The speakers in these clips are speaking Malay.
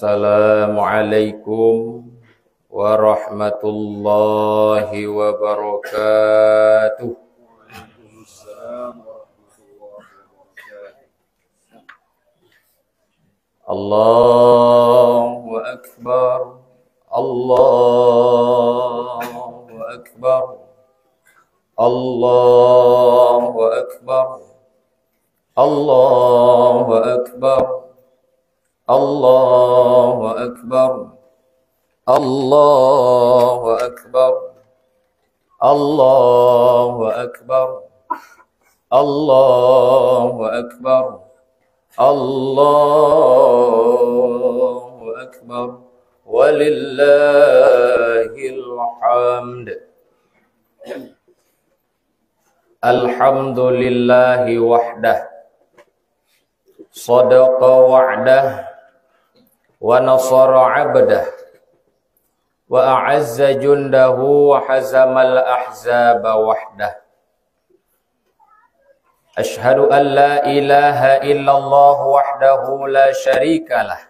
Assalamualaikum warahmatullahi wabarakatuh. Allahu Akbar, Allahu Akbar, Allahu Akbar, Allahu Akbar, Allahu Akbar, Allahu Akbar, Allahu Akbar, Allahu Akbar, Allahu Akbar, walillahil hamd. Alhamdulillahi wahdah, sadaqa wa'dah, wa nasara 'abdah, wa a'azza jundahu, wa hazamal ahzaba wahdah. Ashhadu an la ilaha illallah wahdahu la syarikalah,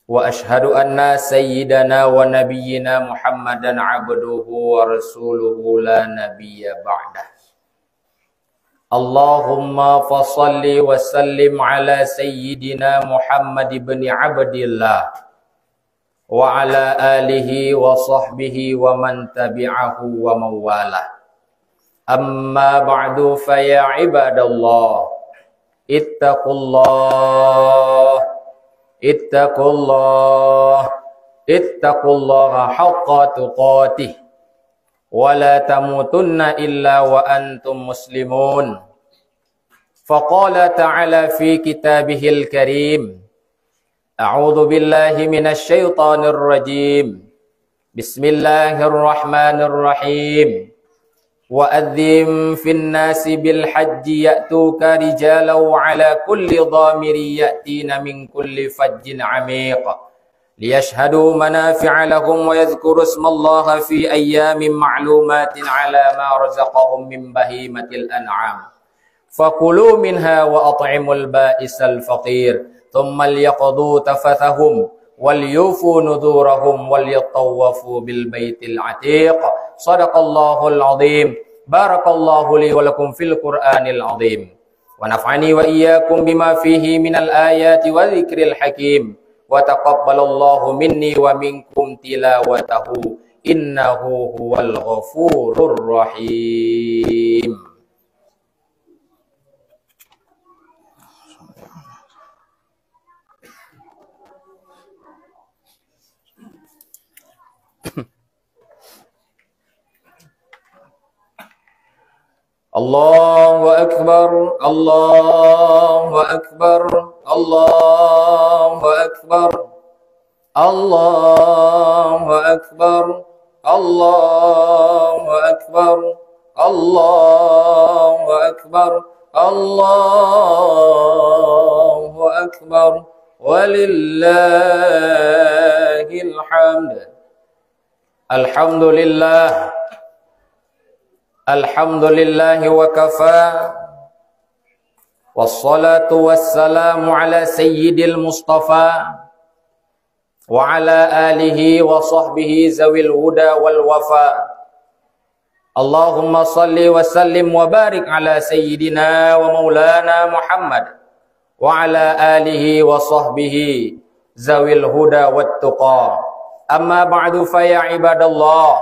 wa ashhadu anna sayyidana wa nabiyyina Muhammadan abduhu wa rasuluhu la nabiyya ba'dah. Allahumma fasalli wa sallim ala sayyidina Muhammad ibn Abdillah wa ala alihi wa sahbihi wa man tabi'ahu wa mawalah. Amma ba'du, fa ya ibadallah, ittaqullah, ittaqullah, ittaqullaha haqqa tuqatih, wa la tamutunna illa wa antum muslimun. Faqala ta'ala fi kitabihil karim, a'udzu billahi minasy syaithanir rajim. Bismillahirrahmanirrahim. Wa'adzim fin nasi bil hajji ya'tuka rijalan wa ala kulli dhamiri ya'tina min kulli fajjin 'amiq liyashhadu manafi'a lahum wa yadhkuru ismallaha fi ayyamin ma'lumatin 'ala ma razaqahum min bahimatil an'am fakulu minha wa at'imul ba'isal faqir thumma liyaqdu tafathahum wal yufu nudurahum wal yatawafu bil baitil atiq. Sadaqallahul azim. Barakallahu li wa lakum fil Qur'anil azim. Wa naf'ani wa iyyakum bima fihi minal ayati wa dzikril hakim. Wa taqabbalallahu minni wa minkum tilawatahu. Innahu huwal ghafurur rahim. Allahu Akbar, Allahu Akbar, Allahu Akbar, Allahu Akbar, Allahu Akbar, Allahu Akbar, Allahu Akbar, walillahil hamd. Alhamdulillah, alhamdulillahi wa kafa, wassalatu wassalamu ala sayyidil mustafa wa ala alihi wa sahbihi zawil huda wal wafa. Allahumma salli wa sallim wa barik ala sayyidina wa maulana Muhammad wa ala alihi wa sahbihi zawil huda wat tuqa. Amma ba'du, fa ya ibadallah,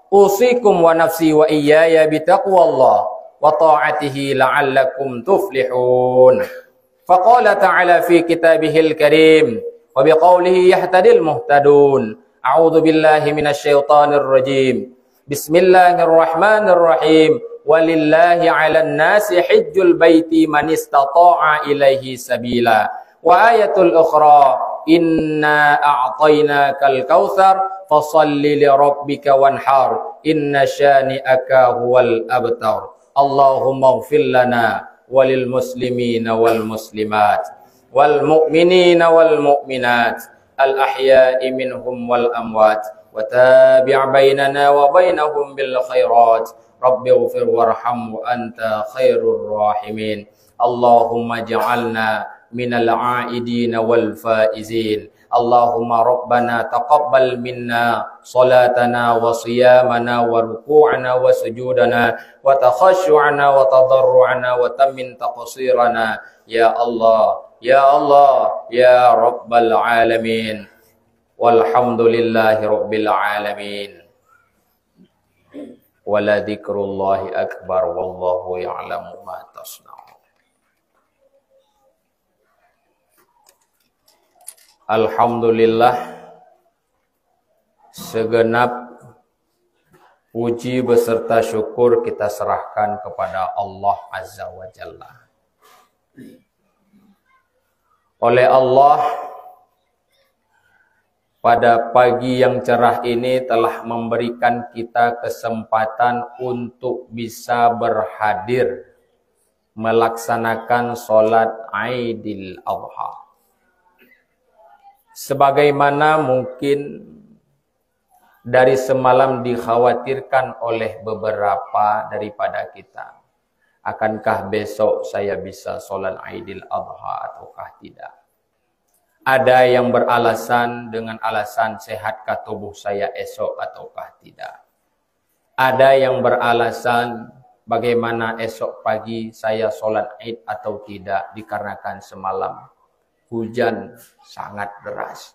usikum wa nafsi wa iyaya bitaqwallah wa ta'atihi la'allakum tuflihun. Faqala ta'ala fi kitabihil karim wa biqawlihi yahtadil muhtadun. A'udzu billahi minasy syaithanir rajim. Bismillahirrahmanirrahim. Walillahi 'alan nasi hajjul baiti man istata'a ilaihi sabila. Wa ayatul ukhra, inna a'tainakal kautsar fasalli li rabbika wanhar inna syani'aka huwal abtar. Allahumma ighfir lana walil muslimina wal muslimat wal mu'minina wal mu'minat al ahya'i minhum wal amwat wa tabi' bainana wa bainahum bil khairat. Rabbi ighfir warham wa anta khairur rahimin. Allahumma ja'alna minal aidin wal faizin. Allahumma rabbana taqabbal minna salatana wa siyamana wa ruku'ana wa sujudana wa takhashu'ana wa tadarru'ana wa tammin taqsirana ya Allah ya Allah ya rabbal alamin. Walhamdulillahi rabbil alamin. Wala dzikrullahi akbar wallahu ya'lamu ma tasna'un. Alhamdulillah, segenap puji beserta syukur kita serahkan kepada Allah Azza wa Jalla. Oleh Allah, pada pagi yang cerah ini telah memberikan kita kesempatan untuk bisa berhadir melaksanakan sholat Aidil Adha. Sebagaimana mungkin dari semalam dikhawatirkan oleh beberapa daripada kita, akankah besok saya bisa sholat Aidil Adha ataukah tidak? Ada yang beralasan dengan alasan sehatkah tubuh saya esok ataukah tidak. Ada yang beralasan bagaimana esok pagi saya sholat Id atau tidak dikarenakan semalam hujan sangat deras.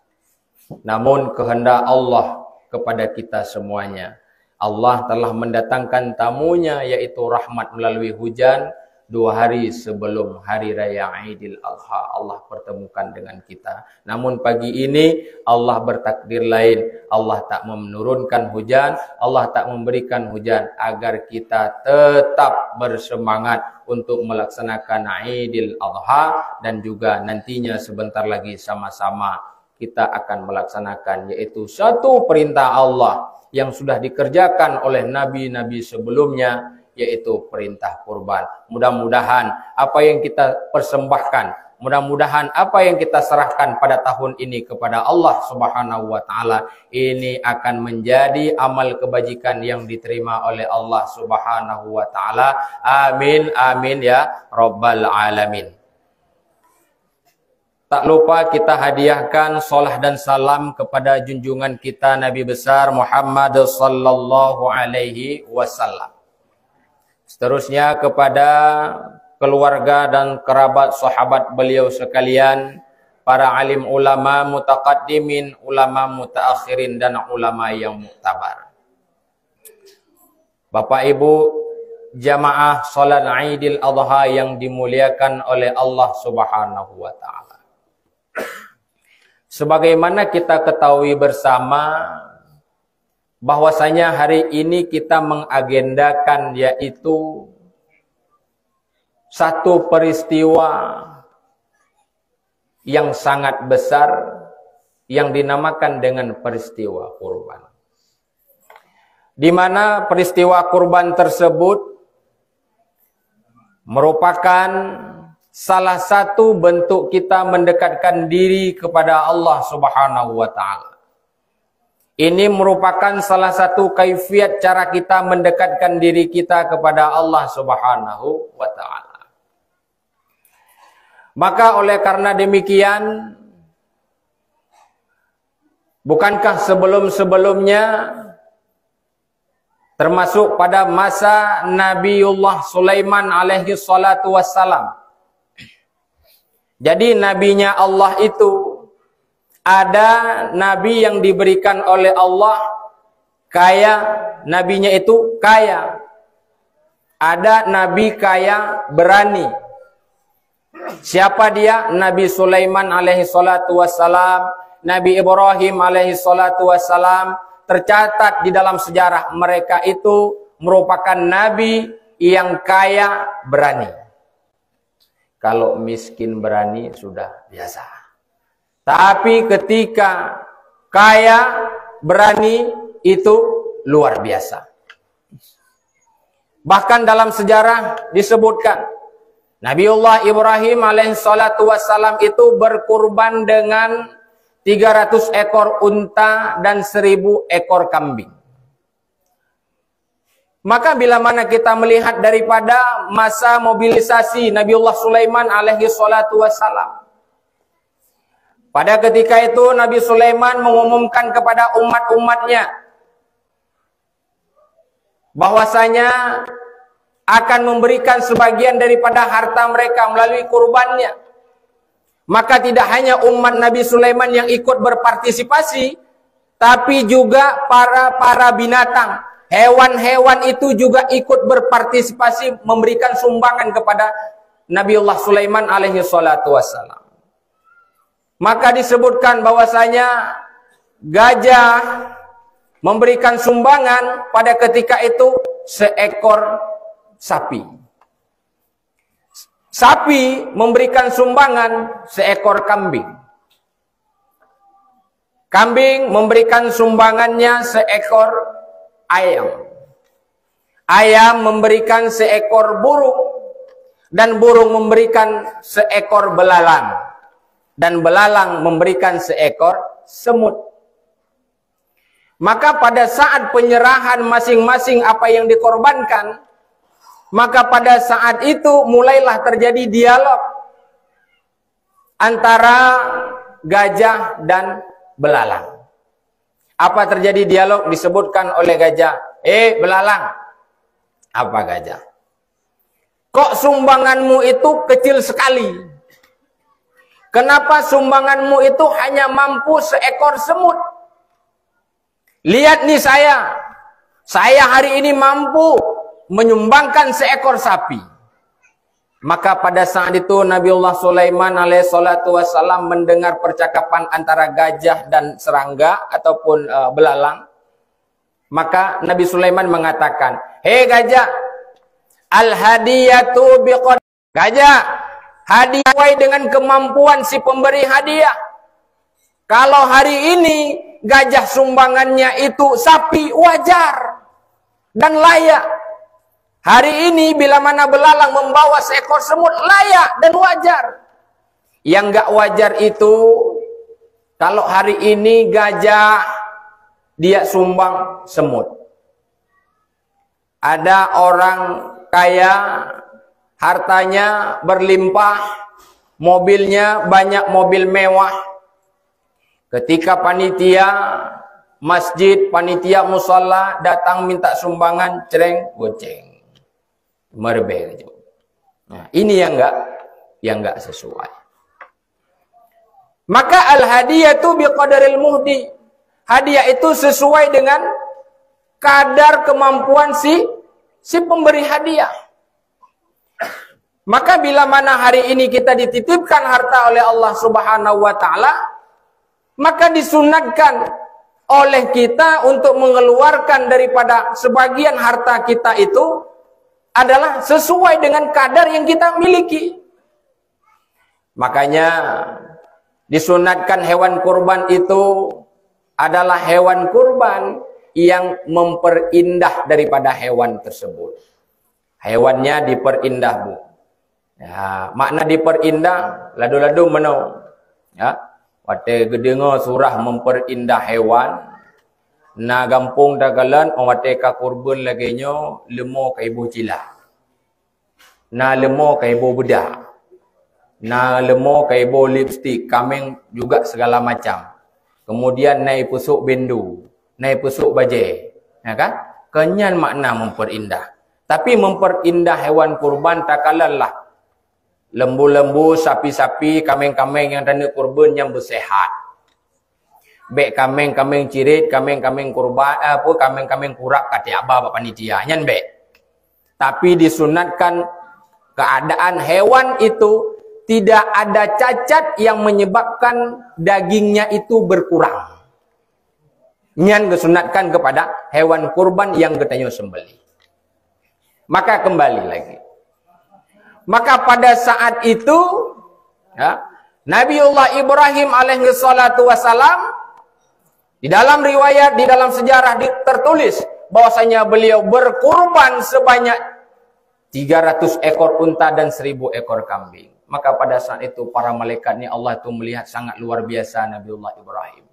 Namun kehendak Allah kepada kita semuanya. Allah telah mendatangkan tamunya yaitu rahmat melalui hujan 2 hari sebelum hari raya Aidil Adha. Allah pertemukan dengan kita. Namun pagi ini Allah bertakdir lain. Allah tak menurunkan hujan, Allah tak memberikan hujan agar kita tetap bersemangat untuk melaksanakan Aidil Adha dan juga nantinya sebentar lagi sama-sama kita akan melaksanakan, yaitu satu perintah Allah yang sudah dikerjakan oleh nabi-nabi sebelumnya, yaitu perintah kurban. Mudah-mudahan apa yang kita persembahkan, mudah-mudahan apa yang kita serahkan pada tahun ini kepada Allah Subhanahu wa taala ini akan menjadi amal kebajikan yang diterima oleh Allah Subhanahu wa taala. Amin amin ya rabbal alamin. Tak lupa kita hadiahkan salat dan salam kepada junjungan kita Nabi besar Muhammad sallallahu alaihi wasallam. Seterusnya kepada keluarga dan kerabat sahabat beliau sekalian, para alim ulama mutaqaddimin, ulama mutaakhirin dan ulama yang muktabar. Bapak Ibu jamaah salat Aidil Adha yang dimuliakan oleh Allah Subhanahu wa taala. Sebagaimana kita ketahui bersama bahwasanya hari ini kita mengagendakan yaitu satu peristiwa yang sangat besar yang dinamakan dengan peristiwa kurban. Di mana peristiwa kurban tersebut merupakan salah satu bentuk kita mendekatkan diri kepada Allah Subhanahu wa taala. Ini merupakan salah satu kaifiat cara kita mendekatkan diri kita kepada Allah Subhanahu wa taala. Maka oleh karena demikian, bukankah sebelum-sebelumnya termasuk pada masa Nabiullah Sulaiman alaihi salatu wassalam, jadi nabinya Allah itu ada nabi yang diberikan oleh Allah kaya, nabinya itu kaya. Ada nabi kaya berani. Siapa dia? Nabi Sulaiman alaihi salatu wassalam, Nabi Ibrahim alaihi salatu wassalam, tercatat di dalam sejarah mereka itu merupakan nabi yang kaya berani. Kalau miskin berani sudah biasa. Tapi ketika kaya berani itu luar biasa. Bahkan dalam sejarah disebutkan Nabiullah Ibrahim alaihissalatu wassalam itu berkurban dengan 300 ekor unta dan 1000 ekor kambing. Maka bila mana kita melihat daripada masa mobilisasi Nabiullah Sulaiman alaihi salatu wassalam, Pada ketika itu Nabi Sulaiman mengumumkan kepada umat-umatnya bahwasanya akan memberikan sebagian daripada harta mereka melalui kurbannya. Maka tidak hanya umat Nabi Sulaiman yang ikut berpartisipasi, tapi juga para binatang, hewan-hewan itu juga ikut berpartisipasi memberikan sumbangan kepada Nabiullah Sulaiman alaihi salatu wassalam. Maka disebutkan bahwasanya gajah memberikan sumbangan pada ketika itu seekor sapi. Sapi memberikan sumbangan seekor kambing. Kambing memberikan sumbangannya seekor ayam. Ayam memberikan seekor burung. Dan burung memberikan seekor belalang. Dan belalang memberikan seekor semut. Maka pada saat penyerahan masing-masing apa yang dikorbankan, maka pada saat itu mulailah terjadi dialog antara gajah dan belalang. Apa terjadi dialog? Disebutkan oleh gajah, belalang. Apa gajah? Kok sumbanganmu itu kecil sekali? Kenapa sumbanganmu itu hanya mampu seekor semut? Lihat nih saya hari ini mampu menyumbangkan seekor sapi. Maka pada saat itu Nabiullah Sulaiman alaihi salatu wassalam mendengar percakapan antara gajah dan serangga ataupun belalang. Maka Nabi Sulaiman mengatakan, "Hei gajah, al-hadiyatu biqad." Gajah, hadiah sesuai dengan kemampuan si pemberi hadiah. Kalau hari ini gajah sumbangannya itu sapi, wajar dan layak. Hari ini bila mana belalang membawa seekor semut, layak dan wajar. Yang enggak wajar itu kalau hari ini gajah dia sumbang semut. Ada orang kaya, hartanya berlimpah, mobilnya banyak mobil mewah. Ketika panitia masjid, panitia musalla datang minta sumbangan, cereng goceng. Merbeh. Nah, ini yang enggak sesuai. Maka al-hadiyatu biqadaril muhdi. Hadiah itu sesuai dengan kadar kemampuan si pemberi hadiah. Maka bila mana hari ini kita dititipkan harta oleh Allah Subhanahu wa taala, maka disunatkan oleh kita untuk mengeluarkan daripada sebagian harta kita itu adalah sesuai dengan kadar yang kita miliki. Makanya disunatkan hewan kurban itu adalah hewan kurban yang memperindah daripada hewan tersebut. Hewannya diperindah, Bu. Ya, makna diperindah, ladu-ladu menau. Ya, wate gedengo surah memperindah hewan. Na gampung dagalan wate ka kurban laginyo lemo ka ibu cila. Na lemo ka ibu bedak. Na lemo ka ibu lipstick, kameng juga segala macam. Kemudian naik pusuk bendu, naik pusuk baje. Ya kan? Kenyan makna memperindah. Tapi memperindah hewan kurban takalanlah lembu-lembu, sapi-sapi, kambing-kambing yang tanda kurban yang bersehat. Bek kambing-kambing cirit, kambing-kambing kurban, kambing-kambing kurap kata abah panitia, nyan bek. Tapi disunatkan keadaan hewan itu tidak ada cacat yang menyebabkan dagingnya itu berkurang. Nyan disunatkan kepada hewan kurban yang katanya sembelih. Maka kembali lagi. Maka pada saat itu ya, Nabiullah Ibrahim alaihi salatu wassalam, di dalam riwayat, di dalam sejarah tertulis bahwasanya beliau berkurban sebanyak 300 ekor unta dan 1000 ekor kambing. Maka pada saat itu para malaikatnya Allah itu melihat sangat luar biasa Nabiullah Ibrahim.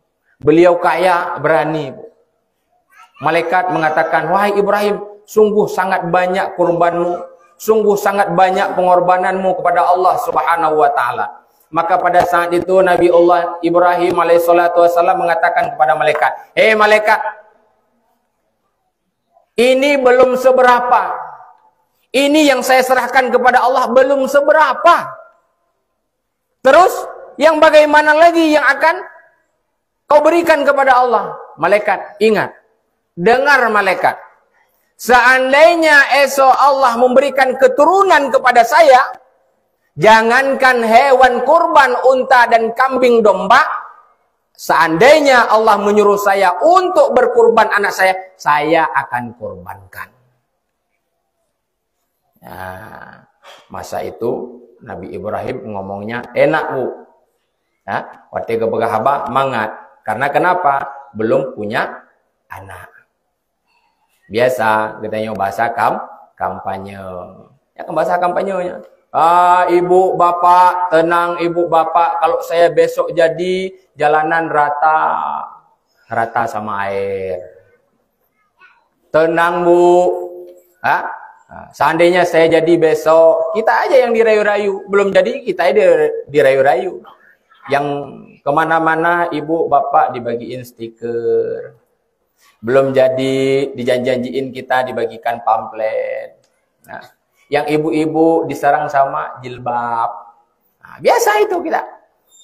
Beliau kaya, berani. Malaikat mengatakan, "Wahai Ibrahim, sungguh sangat banyak kurbanmu, sungguh sangat banyak pengorbananmu kepada Allah Subhanahu wa taala. Maka pada saat itu Nabi Allah Ibrahim alaihissalam mengatakan kepada malaikat, "Hei malaikat, ini belum seberapa. Ini yang saya serahkan kepada Allah belum seberapa. Terus yang bagaimana lagi yang akan kau berikan kepada Allah?" Malaikat, ingat, dengar malaikat. Seandainya esok Allah memberikan keturunan kepada saya, jangankan hewan kurban, unta dan kambing domba, seandainya Allah menyuruh saya untuk berkurban anak saya akan kurbankan. Nah, masa itu Nabi Ibrahim ngomongnya enak bu. Nah, waktu kebegahaba mangat. Karena kenapa? Belum punya anak. Biasa katanya bahasa kampanye. Ya kan bahasa kampanyenya. Ibu bapak, tenang ibu bapak, kalau saya besok jadi jalanan rata sama air. Tenang bu. Seandainya saya jadi besok, kita aja yang dirayu-rayu. Belum jadi, kita aja dirayu-rayu. Yang kemana-mana ibu bapak dibagiin stiker. Belum jadi, dijanjiin kita dibagikan pamflet. Nah, yang ibu-ibu diserang sama jilbab. Nah, biasa itu kita.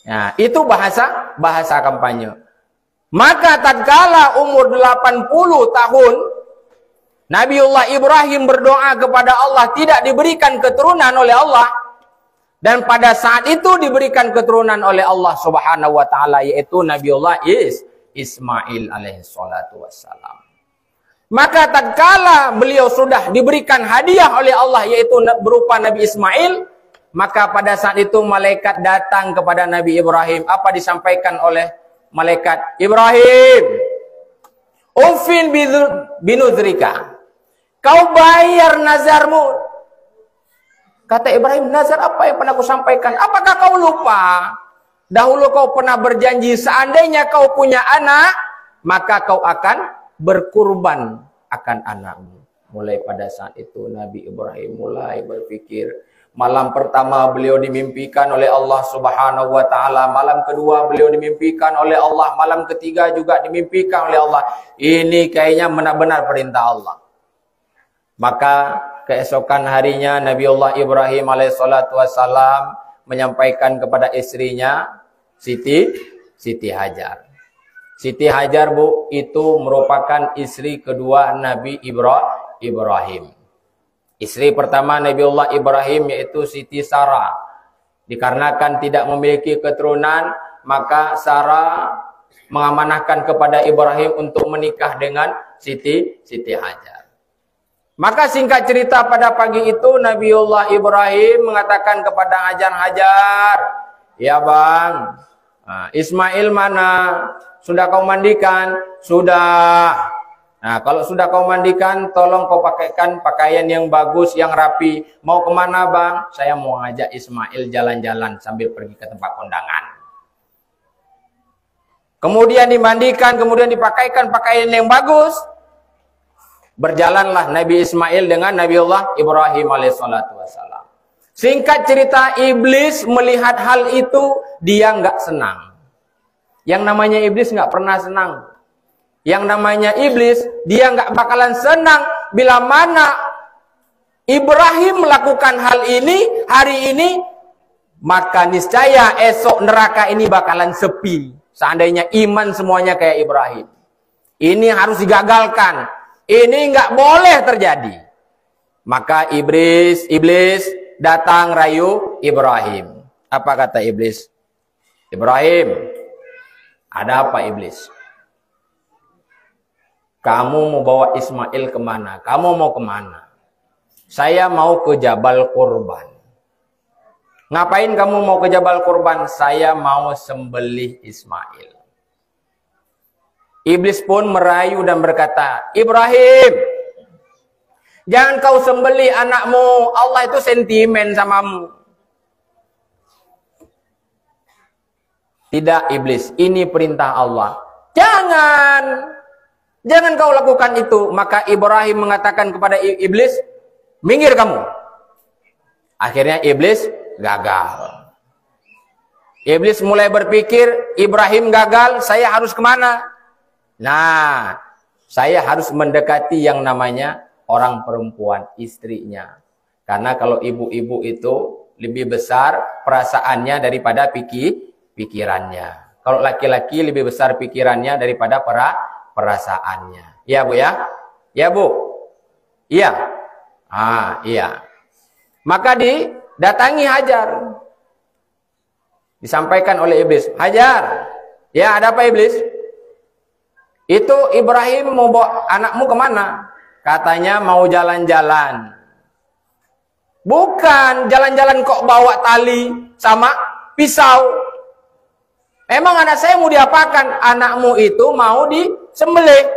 Nah, itu bahasa kampanye. Maka tatkala umur 80 tahun, Nabiullah Ibrahim berdoa kepada Allah, tidak diberikan keturunan oleh Allah. Dan pada saat itu diberikan keturunan oleh Allah Subhanahu wa taala, yaitu Nabiullah Ismail alaihi salatu wassalam. Maka tatkala beliau sudah diberikan hadiah oleh Allah, yaitu berupa Nabi Ismail, maka pada saat itu malaikat datang kepada Nabi Ibrahim. Apa disampaikan oleh malaikat? Ibrahim, ufin binuzrika, kau bayar nazarmu. Kata Ibrahim, nazar apa yang pernah aku sampaikan? Apakah kau lupa? Dahulu kau pernah berjanji, seandainya kau punya anak, maka kau akan berkurban akan anakmu. Mulai pada saat itu Nabi Ibrahim mulai berpikir. Malam pertama beliau dimimpikan oleh Allah Subhanahu wa taala, malam kedua beliau dimimpikan oleh Allah, malam ketiga juga dimimpikan oleh Allah. Ini kayaknya benar-benar perintah Allah. Maka keesokan harinya Nabiullah Ibrahim alaihissalatu wassalam menyampaikan kepada istrinya Siti Hajar. Siti Hajar bu, itu merupakan istri kedua Nabi Ibrahim. Istri pertama Nabiullah Ibrahim yaitu Siti Sarah. Dikarenakan tidak memiliki keturunan, maka Sarah mengamanahkan kepada Ibrahim untuk menikah dengan Siti Hajar. Maka singkat cerita, pada pagi itu Nabiullah Ibrahim mengatakan kepada Hajar, "Ya bang, Ismail mana? Sudah kau mandikan?" "Sudah." "Nah, kalau sudah kau mandikan, tolong kau pakaikan pakaian yang bagus, yang rapi. Mau kemana bang?" "Saya mau ngajak Ismail jalan-jalan sambil pergi ke tempat kondangan." Kemudian dimandikan, kemudian dipakaikan pakaian yang bagus. Berjalanlah Nabi Ismail dengan Nabiullah Ibrahim alaihissalatu wassalam. Singkat cerita, iblis melihat hal itu, dia nggak senang. Yang namanya iblis nggak pernah senang. Yang namanya iblis, dia nggak bakalan senang bila mana Ibrahim melakukan hal ini hari ini, maka niscaya esok neraka ini bakalan sepi. Seandainya iman semuanya kayak Ibrahim. Ini harus digagalkan. Ini nggak boleh terjadi. Maka iblis datang rayu Ibrahim. Apa kata iblis? "Ibrahim, ada apa iblis? Kamu mau bawa Ismail kemana? Kamu mau kemana?" "Saya mau ke Jabal Kurban." "Ngapain kamu mau ke Jabal Kurban?" "Saya mau sembelih Ismail." Iblis pun merayu dan berkata, "Ibrahim, jangan kau sembelih anakmu. Allah itu sentimen samamu." "Tidak iblis, ini perintah Allah." Jangan kau lakukan itu." Maka Ibrahim mengatakan kepada iblis, "Minggir kamu." Akhirnya iblis gagal. Iblis mulai berpikir, Ibrahim gagal, saya harus kemana? Nah, saya harus mendekati yang namanya orang perempuan, istrinya. Karena kalau ibu-ibu itu lebih besar perasaannya daripada pikirannya. Kalau laki-laki lebih besar pikirannya daripada perasaannya. Iya Bu ya? Ya Bu? Iya? Iya. Maka didatangi Hajar. Disampaikan oleh iblis, Hajar, ya ada apa iblis? Itu Ibrahim mau bawa anakmu kemana? Katanya mau jalan-jalan. Bukan jalan-jalan kok bawa tali sama pisau. Emang anak saya mau diapakan? Anakmu itu mau disembelih.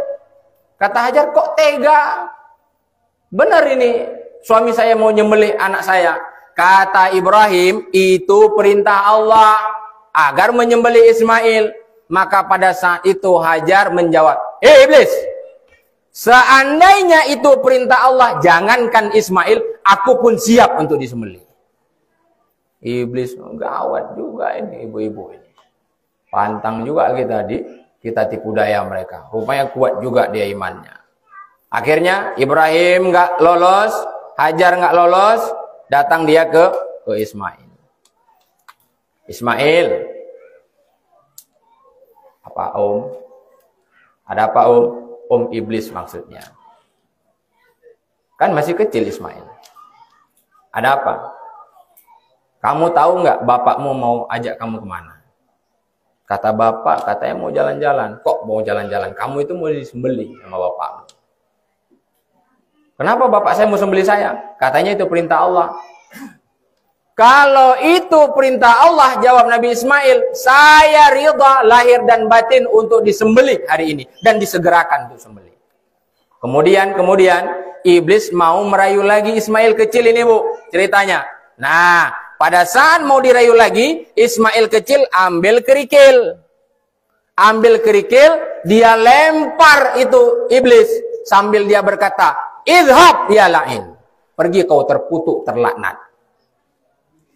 Kata Hajar, kok tega? Benar ini, suami saya mau nyembelih anak saya. Kata Ibrahim, itu perintah Allah agar menyembelih Ismail. Maka pada saat itu Hajar menjawab, iblis, seandainya itu perintah Allah, jangankan Ismail, aku pun siap untuk disembelih. Iblis, gawat juga ini ibu-ibu ini. Pantang juga kita tipu daya mereka. Rupanya kuat juga dia imannya. Akhirnya Ibrahim nggak lolos, Hajar nggak lolos, datang dia ke Ismail. Ismail, apa Om? Ada apa Om? Om iblis maksudnya. Kan masih kecil Ismail. Ada apa? Kamu tahu nggak bapakmu mau ajak kamu kemana? Kata bapak, katanya mau jalan-jalan. Kok mau jalan-jalan? Kamu itu mau disembelih sama bapakmu. Kenapa bapak saya mau sembelih saya? Katanya itu perintah Allah. Kalau itu perintah Allah, jawab Nabi Ismail, saya ridha lahir dan batin untuk disembelih hari ini. Dan disegerakan untuk sembelih. Kemudian iblis mau merayu lagi Ismail kecil ini Bu, ceritanya. Nah, pada saat mau dirayu lagi, Ismail kecil ambil kerikil. Ambil kerikil, dia lempar itu iblis. Sambil dia berkata, idhab ya la'in. Pergi kau terkutuk, terlaknat.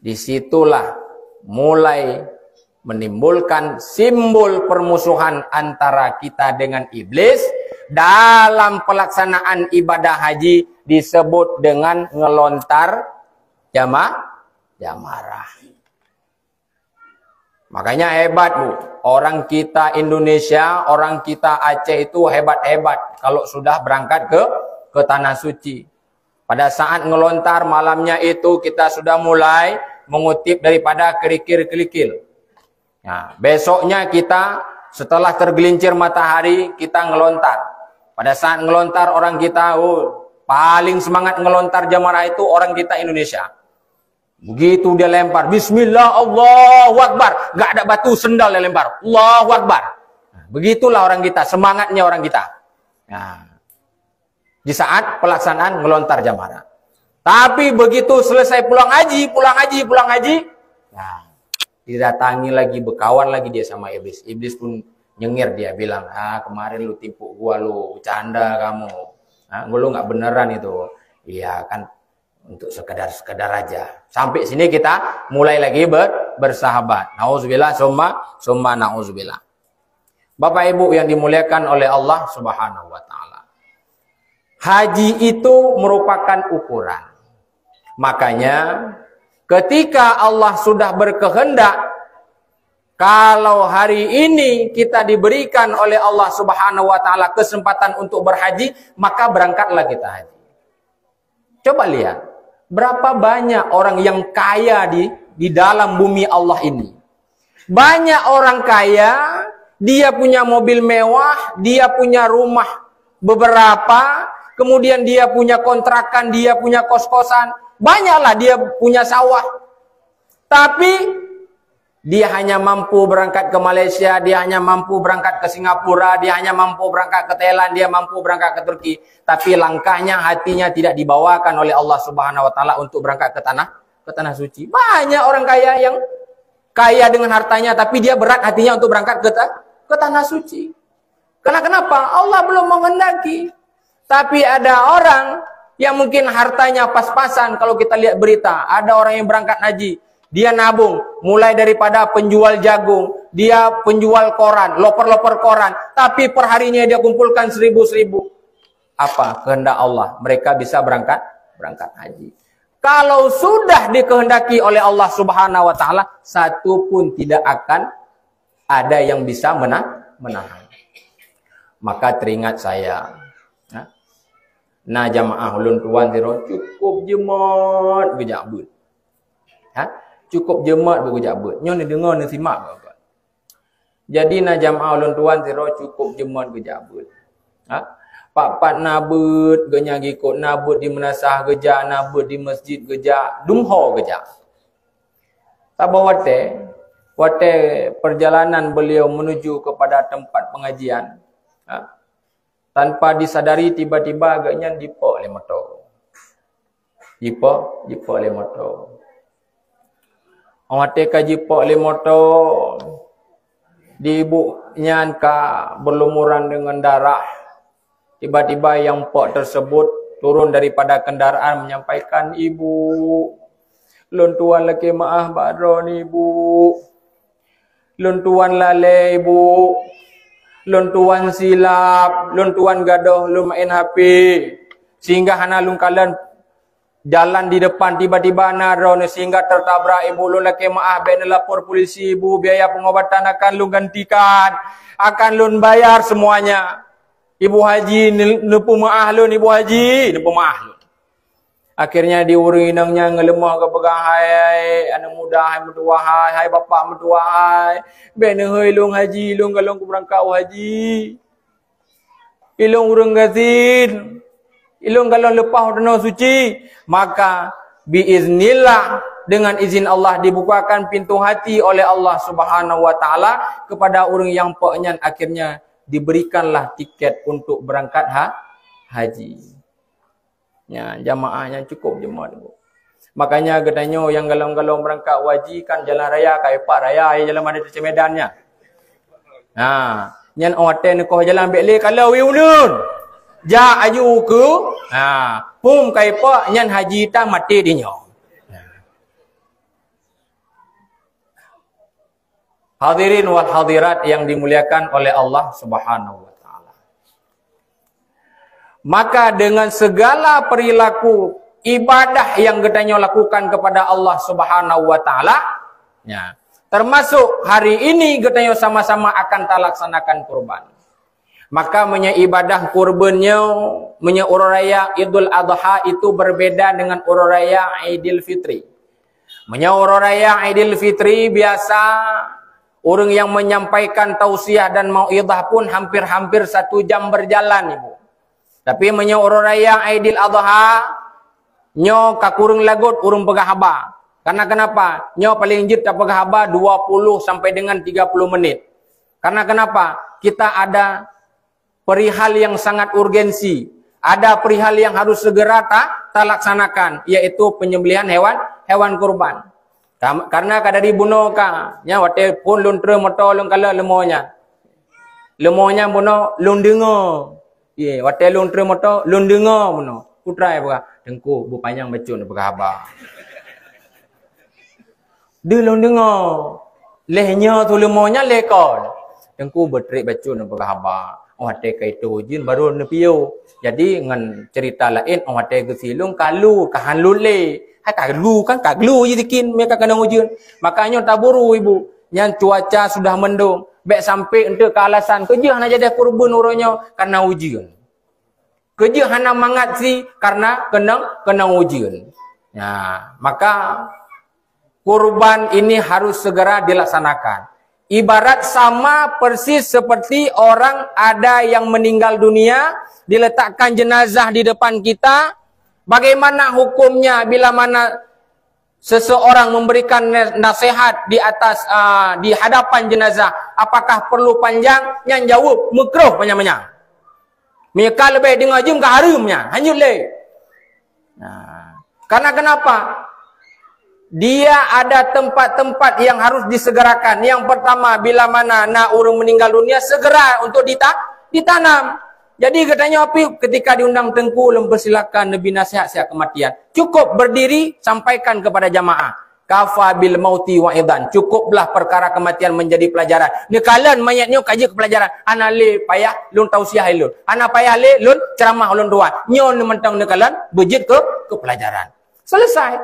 Disitulah mulai menimbulkan simbol permusuhan antara kita dengan iblis. Dalam pelaksanaan ibadah haji disebut dengan ngelontar jamarah. Makanya hebat Bu. Orang kita Indonesia, orang kita Aceh itu hebat-hebat kalau sudah berangkat ke tanah suci. Pada saat ngelontar malamnya itu kita sudah mulai mengutip daripada kerikil-kerikil. Nah, besoknya kita setelah tergelincir matahari kita ngelontar. Pada saat ngelontar orang kita paling semangat ngelontar jamarah itu orang kita Indonesia. Begitu dia lempar, bismillah, Allahu Akbar. Gak ada batu sendal dia lempar, Allahu Akbar. Nah, begitulah orang kita, semangatnya orang kita. Nah, di saat pelaksanaan ngelontar jamarah. Tapi begitu selesai pulang haji, nah, didatangi lagi, berkawan lagi dia sama iblis. Iblis pun nyengir, dia bilang, kemarin lu tipu gua, lu bercanda kamu. Lu nggak beneran itu. Iya kan, untuk sekedar aja. Sampai sini kita mulai lagi bersahabat. Nauzubillah, summa nauzubillah. Bapak Ibu yang dimuliakan oleh Allah Subhanahu wa taala. Haji itu merupakan ukuran. Makanya ketika Allah sudah berkehendak, kalau hari ini kita diberikan oleh Allah Subhanahu wa taala kesempatan untuk berhaji, maka berangkatlah kita haji. Coba lihat, berapa banyak orang yang kaya di dalam bumi Allah ini. Banyak orang kaya, dia punya mobil mewah, dia punya rumah beberapa, kemudian dia punya kontrakan, dia punya kos-kosan, banyaklah dia punya sawah. Tapi dia hanya mampu berangkat ke Malaysia, dia hanya mampu berangkat ke Singapura, dia hanya mampu berangkat ke Thailand, dia mampu berangkat ke Turki. Tapi langkahnya, hatinya tidak dibawakan oleh Allah Subhanahu wa taala untuk berangkat ke tanah suci. Banyak orang kaya yang kaya dengan hartanya, tapi dia berat hatinya untuk berangkat ke tanah suci. Karena kenapa? Allah belum menghendaki. Tapi ada orang yang mungkin hartanya pas-pasan. Kalau kita lihat berita, ada orang yang berangkat haji, Dia nabung, mulai daripada penjual jagung, dia penjual koran, loper-loper koran, tapi perharinya dia kumpulkan 1000. Apa kehendak Allah? Mereka bisa berangkat haji. Kalau sudah dikehendaki oleh Allah Subhanahu wa taala, satu pun tidak akan ada yang bisa menahan. Maka teringat saya, nah jamaah ulun tuan zero cukup jemat berjabut. Cukup jemat berjabut. Nyo ni dengar ni simak apa. Jadi na jamaah ulun tuan zero cukup jemat berjabut. Pak nabut genya gikut nabut di menasah geja, nabut di masjid geja, dumho geja. Sabah wate perjalanan beliau menuju kepada tempat pengajian. Tanpa disadari tiba-tiba agaknya dipok oleh motor. Dipok oleh motor. Wate ka jipok oleh motor. Di ibunya ka berlumuran dengan darah. Tiba-tiba yang pok tersebut turun daripada kendaraan menyampaikan, "Ibu, lun tuan laki maaf badro ni ibu. Lun tuan lale ibu. Lun tuan silap, lun tuan gadoh lun main HP. Sehingga hana lun kalian jalan di depan tiba-tiba naro sehingga tertabrak ibu. Lun laki maaf ben lapor polisi ibu, biaya pengobatan akan lun gantikan, akan lun bayar semuanya. Ibu haji nepu maah lun, ibu haji nepu maah lun." Akhirnya diurui nangnya ngelemah ke pegang hai anak muda hai mertua hai bapa mertua hai ben heuy lung haji lung galong ku berangkat haji. Ilung urang gazin. Ilung galong lepas tanah suci. Maka biiznillah dengan izin Allah dibukakan pintu hati oleh Allah Subhanahu wa taala kepada orang yang poknya akhirnya diberikanlah tiket untuk berangkat haji. Ya, jamaahnya cukup jemaah tu. Makanya katanya yang galong-galong berangkat haji kan jalan raya kai pak raya jalan mana tu medannya. Nyan hotel ni ko jalan bele kalau wi ulun. Ja aju ke pum kai pak nyan haji ta mati dinyo. Hadirin wal hadirat yang dimuliakan oleh Allah Subhanahu wa taala. Maka dengan segala perilaku ibadah yang katanya lakukan kepada Allah Subhanahu wa taala, termasuk hari ini katanya sama-sama akan tak laksanakan kurban. Maka ibadah kurbannya, urus raya Idul Adha itu berbeda dengan urus raya Idul Fitri. Urus raya Idul Fitri biasa orang yang menyampaikan tausiah dan mauidhah pun hampir-hampir 1 jam berjalan ibu. Tapi urus raya Idul Adha nyo kakurung lagut urung pegah haba. Karena kenapa? Nyo paling jit tak pegah haba 20 sampai dengan 30 menit. Karena kenapa? Kita ada perihal yang sangat urgensi. Ada perihal yang harus segera tak laksanakan, yaitu penyembelihan hewan kurban. Karena kadari bunuh ka nya wate pun lun tre moto lun kala lemonya. Lemonya bunuh lun dengar. Ye wate lun tre moto lun dengar bunuh. Putrai apa? Dengku bu panjang bacun apa khabar. Dia lun dengar. Lehnya tu lemonya lekon. Dengku betrik bacun apa khabar. Wate kai tu jin baru nepio. Jadi ngan cerita lain wate ke silung kalu kahan lule. Hai kaglu kan kaglu je dikin mereka kena hujan. Makanya tak buru ibu. Yang cuaca sudah mendung. Baik sampai untuk ke alasan kerja nak jadi kurban orangnya karena hujan. Kerja hana mangat si karena kena hujan. Ya, maka kurban ini harus segera dilaksanakan. Ibarat sama persis seperti orang ada yang meninggal dunia, diletakkan jenazah di depan kita. Bagaimana hukumnya bila mana seseorang memberikan nasihat di atas di hadapan jenazah? Apakah perlu panjang? Yang jawab makruh banyak-banyak. Mereka lebih dengar jum ke harumnya, hanyut le. Karena kenapa? Dia ada tempat-tempat yang harus disegerakan. Yang pertama, bila mana nak orang meninggal dunia, segera untuk ditanam. Jadi katanya api ketika diundang Tengku, mempersilakan Nabi nasihat siap kematian. Cukup berdiri, sampaikan kepada jamaah. Kafa bil mauti wa'idan. Cukuplah perkara kematian menjadi pelajaran. Ni kalian mayatnya kaji ke pelajaran. Ana le payah lun tausiah lun. Ana payah le lun ceramah lun tuan. Nyo ni mentang ni kalian bejit ke pelajaran. Selesai.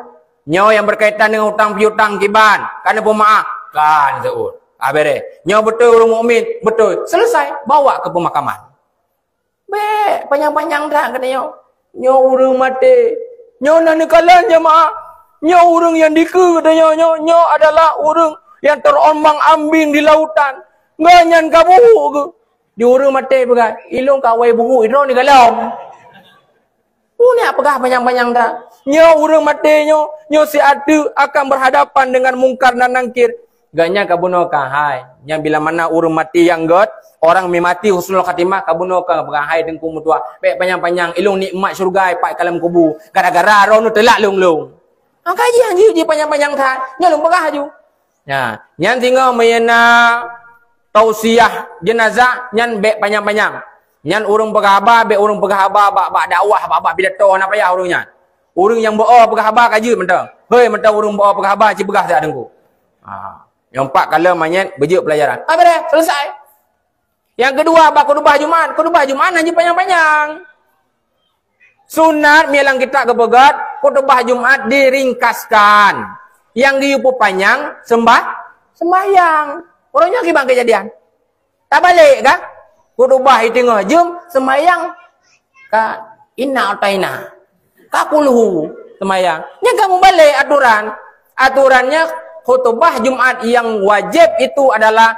Nyo yang berkaitan dengan hutang piutang kiban. Karena pemaaf. Kan seul. Bere. Nyo betul orang mukmin, betul. Selesai. Bawa ke pemakaman. Panjang-panjang dah katanya. Nyo urang mati. Nyo nak ni kalian jemaah. Nyo orang yang diku katanya. Nyo adalah orang yang terombang-ambing di lautan. Ganyan kabu ke. Di orang mati pegang. Ilung kawai buku. Itu ni kalau. Ni apa panjang-panjang dah. Nyo orang mati nyo. Nyo si ada akan berhadapan dengan mungkar dan nangkir. Ganya kabuno ka hai. Yang bila mana orang mati yang god. Orang mati husnul khatimah. Kabuno ka hai dengku mutua. Pek panjang-panjang. Ilung nikmat syurga. Pak kalam kubu. Gara-gara rono telak lung-lung. Kaji yang dia panjang-panjang kan. Nyalung pegah ju. Ya, nyan tinggal mayana tausiah jenazah nyan bek panjang-panjang. Nyan urang pegah aba, bek urang pegah aba bak dakwah, bak pidato na payah urangnya. Urang yang beo pegah aba kaji mentang. Hei mentang urang beo pegah aba ci pegah tak dengku. Yang empat kala mayat bejuk pelajaran. Dah, selesai. Yang kedua bak khutbah Jumaat. Khutbah Jumaat haji panjang-panjang. Sunat mialang kita kebegat khutbah Jumat diringkaskan. Yang diupu panjang sembahyang. Orangnya gimana kejadian? Tak balik kah? Khutbah itu ngajum sembahyang ka inna ataina. Ka kulhu sembahyang. Nya kamu balik aturan. Aturannya khutbah Jumat yang wajib itu adalah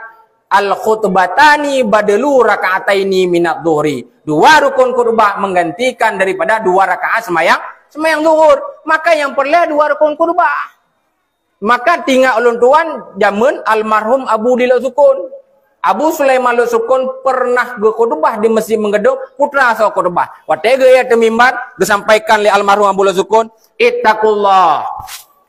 al-khutbatani badalu raka'ataini minat dhuhri. Dua rukun khutbah menggantikan daripada 2 rakaat sembahyang zuhur. Maka yang perlu 2 rukun khutbah. Maka tinggal ulun tuan zaman almarhum Abu Dilok Sukun. Abu Sulaiman Lok Sukun pernah khutbah di Masjid Menggedung putra so khutbah. Watega ya temimbar disampaikan oleh almarhum Abu Dilok Sukun, ittaqullah.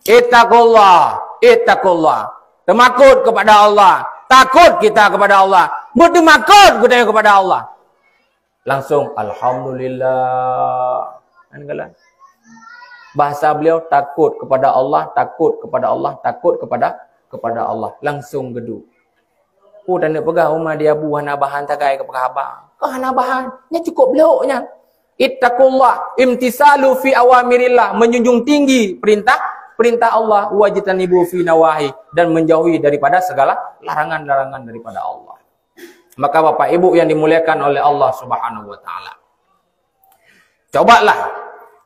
Ittaqullah. Ittaqullah. Temakut kepada Allah. Takut kita kepada Allah. Bertemakut kita kepada Allah. Langsung alhamdulillah. Bahasa beliau takut kepada Allah, takut kepada Allah, takut kepada Allah. Langsung gedu. Dan nak pegah rumah dia abu hana bahan tagai ke pegah. Kau hana bahan, nya cukup beloknya. Ittaqullah, imtisalu fi awamirillah, menjunjung tinggi perintah Allah, wajitanibu fi nawahi, dan menjauhi daripada segala larangan-larangan daripada Allah. Maka Bapak Ibu yang dimuliakan oleh Allah Subhanahu wa taala. Cobalah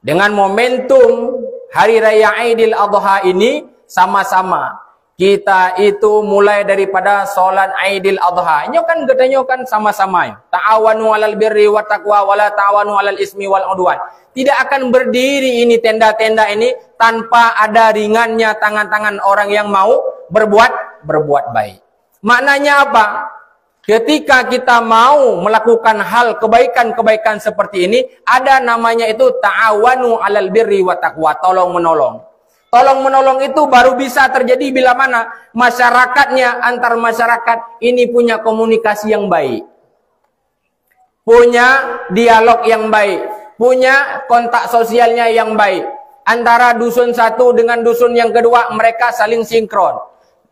dengan momentum hari raya Aidil Adha ini sama-sama kita itu mulai daripada solat Aidil Adha. Ini kan katanya kan sama-sama. Ta'awanu 'alal birri wat taqwa wa la ta'awanu 'alal ismi wal 'udwan. Tidak akan berdiri ini tenda-tenda ini tanpa ada ringannya tangan-tangan orang yang mau berbuat baik. Maknanya apa? Ketika kita mau melakukan hal kebaikan-kebaikan seperti ini, ada namanya itu ta'awanu 'alal birri wat taqwa, tolong-menolong. Tolong-menolong itu baru bisa terjadi bila mana masyarakatnya, antar masyarakat ini punya komunikasi yang baik. Punya dialog yang baik. Punya kontak sosialnya yang baik. Antara dusun satu dengan dusun yang kedua, mereka saling sinkron.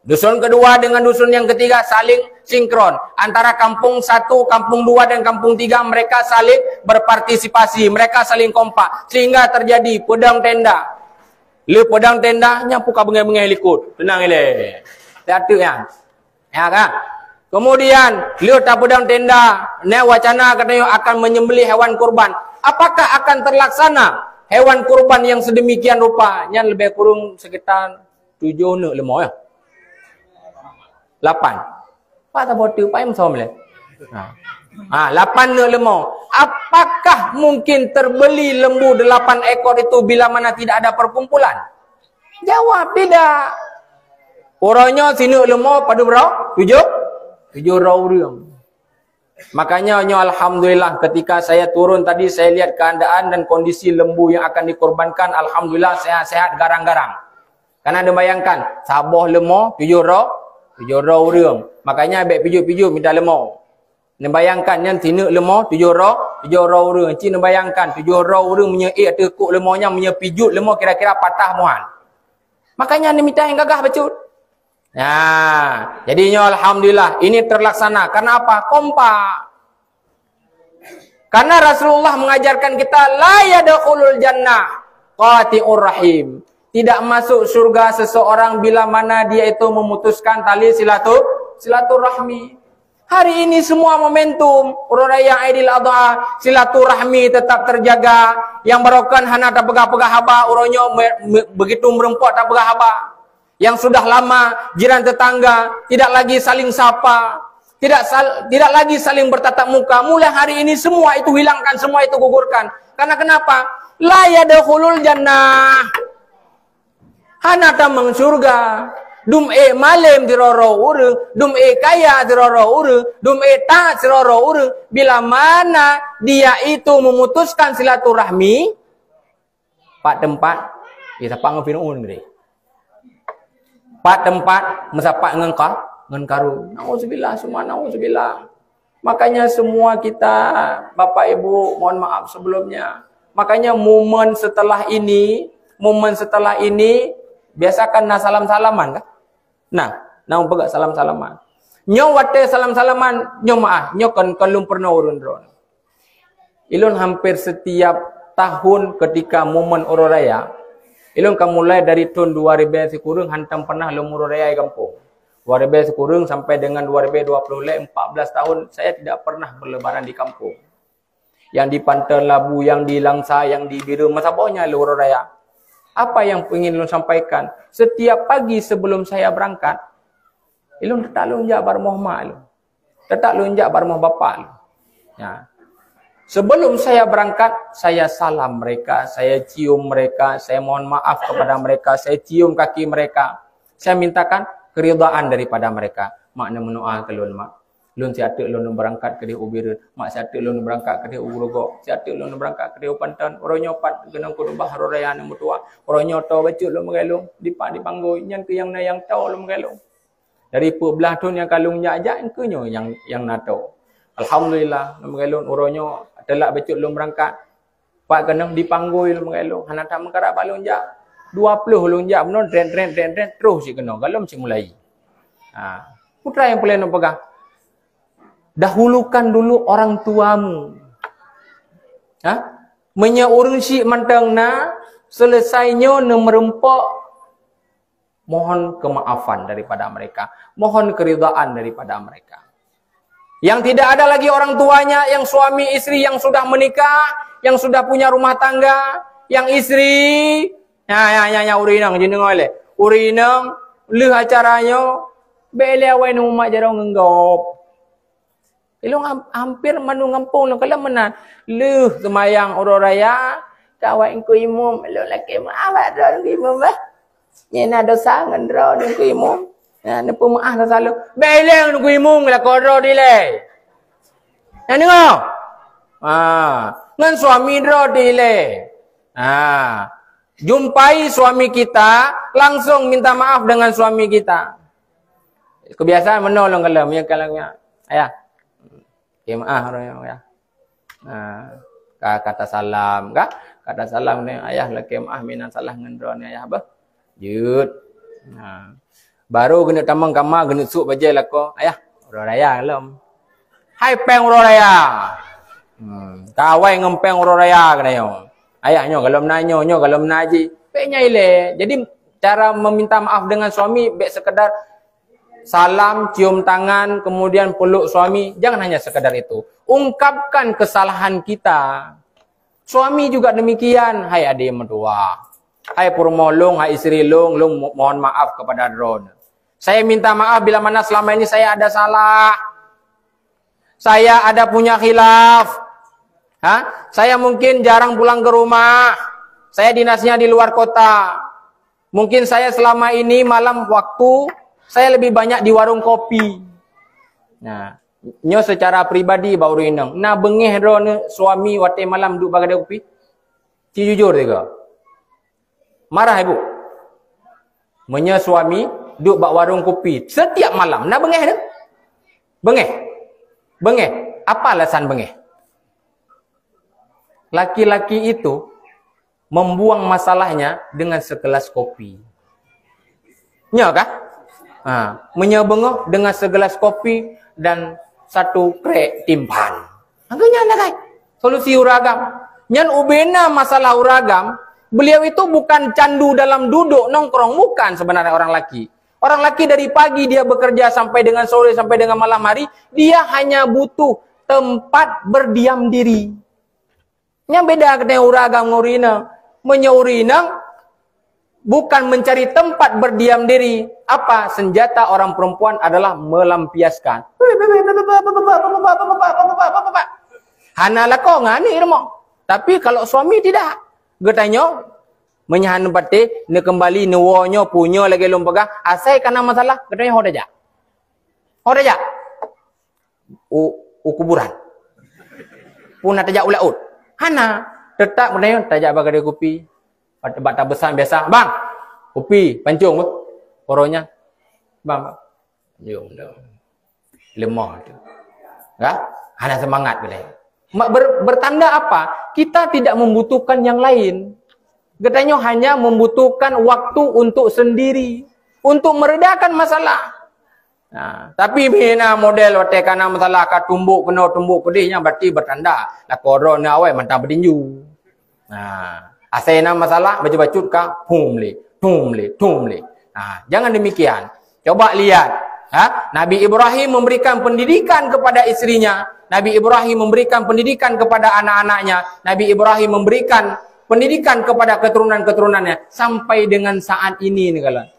Dusun kedua dengan dusun yang ketiga saling sinkron. Antara kampung satu, kampung dua, dan kampung tiga, mereka saling berpartisipasi. Mereka saling kompak. Sehingga terjadi pedang tenda. Lu pedang tenda, nyapu ka bengai-bengai likut. Tenang ile. Hati ya. Ya kan? Kemudian, lu tak pedang tenda. Ne wacana katanya akan menyembelih hewan kurban. Apakah akan terlaksana hewan kurban yang sedemikian rupa? Yang lebih kurang sekitar 7 lemah ya. 8. Pak tak botu, Pak yang sama boleh. 8 lemah. Apakah mungkin terbeli lembu 8 ekor itu bila mana tidak ada perkumpulan? Jawab tidak. Orangnya sini lemah pada berapa? 7 orang. Makanya alhamdulillah ketika saya turun tadi saya lihat keadaan dan kondisi lembu yang akan dikorbankan, alhamdulillah sehat-sehat garang-garang. Karena ada bayangkan sabah lemah 7 orang. Makanya baik piju-piju minta lemah. Bayangkan yang tina lemah 7 orang. Cina bayangkan 7 orang punya tekuk lemahnya punya pijut lemah kira-kira patah muan. Makanya ni minta yang gagah becut. Nah, jadinya alhamdulillah ini terlaksana. Karena apa? Kompak. Karena Rasulullah mengajarkan kita la yadkhulul jannah qati'ur rahim. Tidak masuk surga seseorang bila mana dia itu memutuskan tali silaturahmi. Hari ini semua momentum Raya Aidil Adha, silaturahmi tetap terjaga. Yang barokan hana tak pegah-pegah haba, uronyo begitu merempot tak pegah haba. Yang sudah lama jiran tetangga tidak lagi saling sapa, tidak lagi saling bertatap muka. Mulai hari ini semua itu hilangkan, semua itu gugurkan. Karena kenapa? La yadkhulul jannah. Hana tamang surga. Dum malim diroro urang, dum kaya diroro urang, dum taat diroro urang. Bila mana dia itu memutuskan silaturahmi, pak tempat, kita panggil firun gede. Pak tempat mesapak ngengkaru. Nauzubillah, semua nauzubillah. Makanya semua kita, Bapak Ibu, mohon maaf sebelumnya. Makanya momen setelah ini, biasakan salam-salaman kan? Nah pegak salam-salaman. Nyo wate salam-salaman, nyo maaf, nyo kan kalung pernah urun-urun. Ilun hampir setiap tahun ketika momen Oro Raya, ilun kan mulai dari tahun 2000 sekurang hantam pernah lum Oro Raya kampung. 2000 sekurang sampai dengan 2020 14 tahun saya tidak pernah berlebaran di kampung. Yang di Pantai Labu, yang di Langsa, yang di Biru, masabaunya Oro Raya. Apa yang ingin lu sampaikan? Setiap pagi sebelum saya berangkat, ilun tetap lunjak barmoh mak lu. Tetap lunjak barmoh bapak lu. Ya. Sebelum saya berangkat, saya salam mereka, saya cium mereka, saya mohon maaf kepada mereka, saya cium kaki mereka. Saya mintakan keridhaan daripada mereka. Makna mendoa ke lun mak. Lun siatik lun berangkat ke dia ubir, mak siatik lun berangkat ke dia ugrogo, siatik lun berangkat ke dia pantan, orangnya pat genang kudu bahar raya nemu tua, orangnya tau becut lu mengelung, dipanggoi nyan ke yang nayang tau lu mengelung. Dari belah tu yang kalung ajak ke nyo yang nato. Alhamdulillah lu mengelung orangnya telak becut lu berangkat. Pak genang dipanggoi lu mengelung, hana tak mengkarap balung jak. 20 lu jak benon tren terus si genang kalau mesti mulai. Ha, putra yang boleh nak pegang. Dahulukan dulu orang tuamu. Menyaurung si mantangna selesainya merempok, mohon kemaafan daripada mereka, mohon keridhaan daripada mereka. Yang tidak ada lagi orang tuanya, yang suami istri yang sudah menikah, yang sudah punya rumah tangga, yang istri urinang jeneng oleh urinang leh acaranya bele awai nu mak jarang ngenggop. Ilung hampir manu ngampung lu kalau menan leh semayang Oro Raya kawai engko imum lu laki maaf dah engko imum bah nyena dosa ngendro engko imum nah nepu maaf dah selalu beleng engko imum la koro dile nah dengo ngan suami dro dile jumpai suami kita langsung minta maaf dengan suami kita. Kebiasaan menolong kalau kalangnya ayah maaf ya. Kata salam kata salam ni ayah laki maaf minan salah ngendron ayah bah. Jut. Baru kena tamang kama kena suk baje lako ayah Oro Raya lom. Hai peng Oro Raya. Kawai ngempeng Oro Raya kena yo. Ayahnya kalau menanyo nyo kalau menaji peknya ile. Jadi cara meminta maaf dengan suami baik sekedar salam, cium tangan, kemudian peluk suami. Jangan hanya sekedar itu. Ungkapkan kesalahan kita. Suami juga demikian. Hai adik mertua. Hai purmolong, hai istri long mohon maaf kepada Dron. Saya minta maaf bila mana selama ini saya ada salah. Saya ada punya khilaf. Saya mungkin jarang pulang ke rumah. Saya dinasnya di luar kota. Mungkin saya selama ini malam waktu saya lebih banyak di warung kopi. Nah, nyo secara pribadi baru inang. Nah, bengeh ro suami wate malam duduk bagai kopi. Ci jujur juga. Marah ibu. Menyo suami duduk bak warung kopi setiap malam. Nah, bengeh dah. Bengeh. Apa alasan bengeh? Laki-laki itu membuang masalahnya dengan segelas kopi. Nya kah? Menyabengah dengan segelas kopi dan satu krek timpan. Agaknya nak kai. Solusi uragam. Nyan ubena masalah uragam, beliau itu bukan candu dalam duduk nongkrong, bukan sebenarnya orang laki. Orang laki dari pagi dia bekerja sampai dengan sore, sampai dengan malam hari, dia hanya butuh tempat berdiam diri. Yang beda dengan uragam ngurina. Menyaurina bukan mencari tempat berdiam diri. Apa? Senjata orang perempuan adalah melampiaskan. Hanalah kau ngani irmo. Tapi kalau suami tidak. Getanya menyahan pati, ne kembali ne wonyo punya lagi lumpaga. Asai karena masalah, getanya hoda aja. Hoda aja. Kuburan. Puna tajak ulaut. Hana tetap menanya tajak bagai kopi. Bata besar biasa. Bang, kopi pancung tu. Poronya. Bang. Jom dah. Lemah tu. Ya? Hana semangat bila. Bertanda apa? Kita tidak membutuhkan yang lain. Katanya hanya membutuhkan waktu untuk sendiri. Untuk meredakan masalah. Nah, tapi mina model waktu karena masalah ka tumbuk kena tumbuk pedihnya berarti bertanda la corona awai mantap berdinju. Nah, asena masalah baca-bacut ka tumle. Nah, jangan demikian. Coba lihat, Nabi Ibrahim memberikan pendidikan kepada istrinya, Nabi Ibrahim memberikan pendidikan kepada anak-anaknya, Nabi Ibrahim memberikan pendidikan kepada keturunan-keturunannya sampai dengan saat ini nih kalian.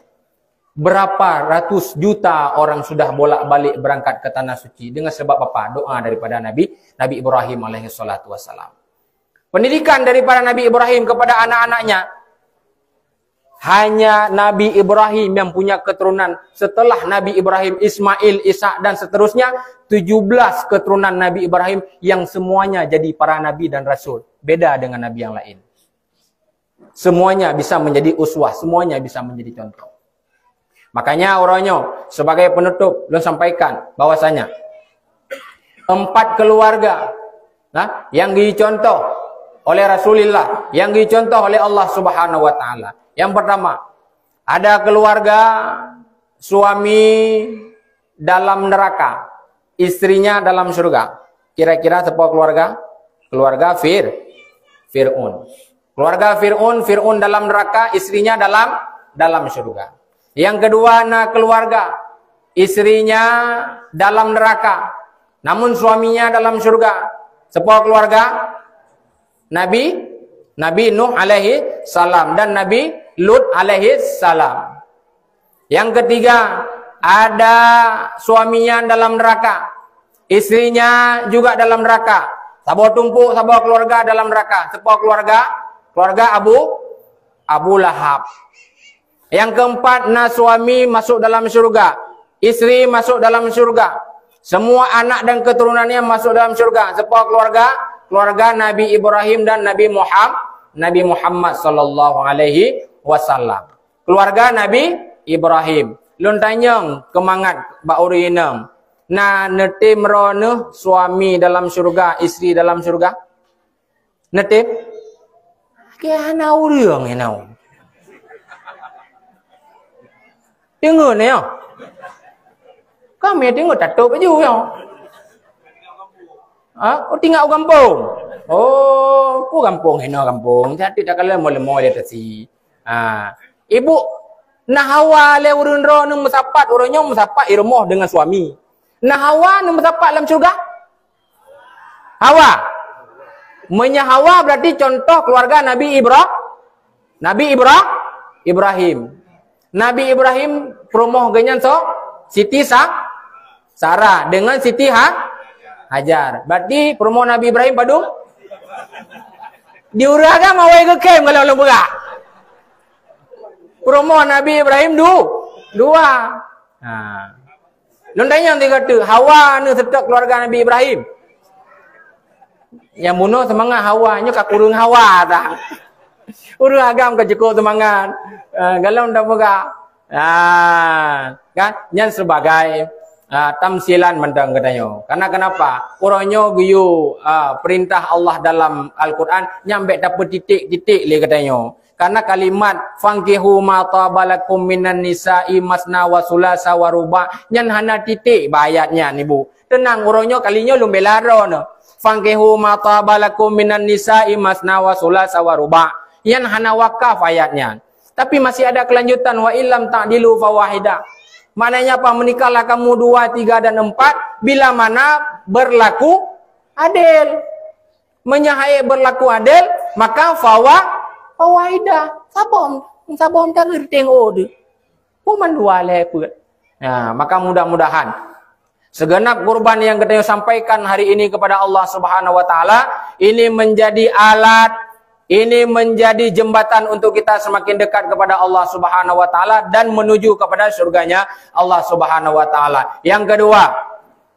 Berapa ratus juta orang sudah bolak-balik berangkat ke tanah suci dengan sebab apa? Doa daripada Nabi Ibrahim alaihi salatu wassalam. Pendidikan daripada Nabi Ibrahim kepada anak-anaknya, hanya Nabi Ibrahim yang punya keturunan. Setelah Nabi Ibrahim, Ismail, Ishak dan seterusnya, 17 keturunan Nabi Ibrahim yang semuanya jadi para nabi dan rasul. Beda dengan nabi yang lain. Semuanya bisa menjadi uswah, semuanya bisa menjadi contoh. Makanya orangnya sebagai penutup lo sampaikan bahwasanya 4 keluarga yang dicontoh oleh Rasulullah, yang dicontoh oleh Allah Subhanahu wa taala. Yang pertama, ada keluarga suami dalam neraka, istrinya dalam surga. Kira-kira sebuah keluarga? Keluarga Fir'aun. Keluarga Fir'aun dalam neraka, istrinya dalam surga. Yang kedua, keluarga istrinya dalam neraka, namun suaminya dalam surga. Sebuah keluarga Nabi Nuh alaihi salam dan Nabi Lut alaihi salam. Yang ketiga, ada suaminya dalam neraka, istrinya juga dalam neraka. Sebuah tumpuk, sebuah keluarga dalam neraka. Sebuah keluarga Abu Lahab. Yang keempat, suami masuk dalam surga, istri masuk dalam surga, semua anak dan keturunannya masuk dalam surga. Sebuah keluarga Nabi Ibrahim dan Nabi Muhammad sallallahu alaihi wasallam. Keluarga Nabi Ibrahim. Lun tanyang kemangat ba urinam. Nete merone suami dalam surga, istri dalam surga. Nete. Ke ana urang enau. Tengok ni ya. Kami tengok tatuk baju ya. Oh tinggal kampung. Oh, ku kampung hena kampung. Jadi tak kala mole-mole tasi. Ibu nah hawa le urun ro nu musapat orangnya musapat irmoh dengan suami. Nah hawa nu musapat dalam surga? Hawa. Menyahawa berarti contoh keluarga Nabi Ibrahim. Nabi Ibrahim promoh ganyan Siti Sarah dengan Siti Hajar. Berarti promoh Nabi Ibrahim padu diurahkan mawai ke kem kalau lu buka. Promoh Nabi Ibrahim dua. Lu tanya tiga tu Hawa ni setek keluarga Nabi Ibrahim. Yang bunuh semangat Hawa nya ka kurung Hawa tak. Urang agam ke jeko semangat. Galau ndak buka. Kan nyan sebagai tamsilan mendang katanya. Karena kenapa? Orangnya guyu perintah Allah dalam Al-Quran nyampe dapat titik-titik le katanya. Karena kalimat fankihu ma tabalakum minan nisa'i masna wa sulasa wa ruba' nyan hana titik bayatnya ni bu. Tenang uronyo kalinya lumbe laro no. Fankihu ma tabalakum minan nisa'i masna wa sulasa wa ruba'. Yan hana wakaf ayatnya. Tapi masih ada kelanjutan wa illam ta'dilu fawahida. Maknanya apa? Menikahlah kamu 2, 3 dan 4 bila mana berlaku adil. Menyahai berlaku adil, maka fawahida. Sabon tak ngerti ngode. Kuman 2 lepet. Nah, maka mudah-mudahan segenap kurban yang kita sampaikan hari ini kepada Allah Subhanahu wa taala ini menjadi alat, ini menjadi jembatan untuk kita semakin dekat kepada Allah Subhanahu wa taala dan menuju kepada surganya Allah Subhanahu wa taala. Yang kedua,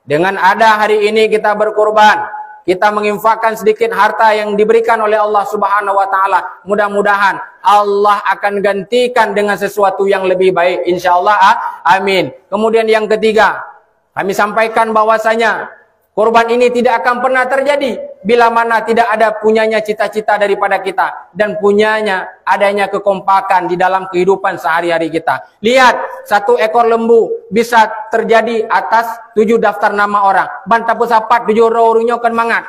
dengan ada hari ini kita berkurban, kita menginfakkan sedikit harta yang diberikan oleh Allah Subhanahu wa taala. Mudah-mudahan Allah akan gantikan dengan sesuatu yang lebih baik insyaallah. Amin. Kemudian yang ketiga, kami sampaikan bahwasanya kurban ini tidak akan pernah terjadi bila mana tidak ada punyanya cita-cita daripada kita dan punyanya adanya kekompakan di dalam kehidupan sehari-hari kita. Lihat, 1 ekor lembu bisa terjadi atas 7 daftar nama orang. Bantap sapat 7 orang kan mangat.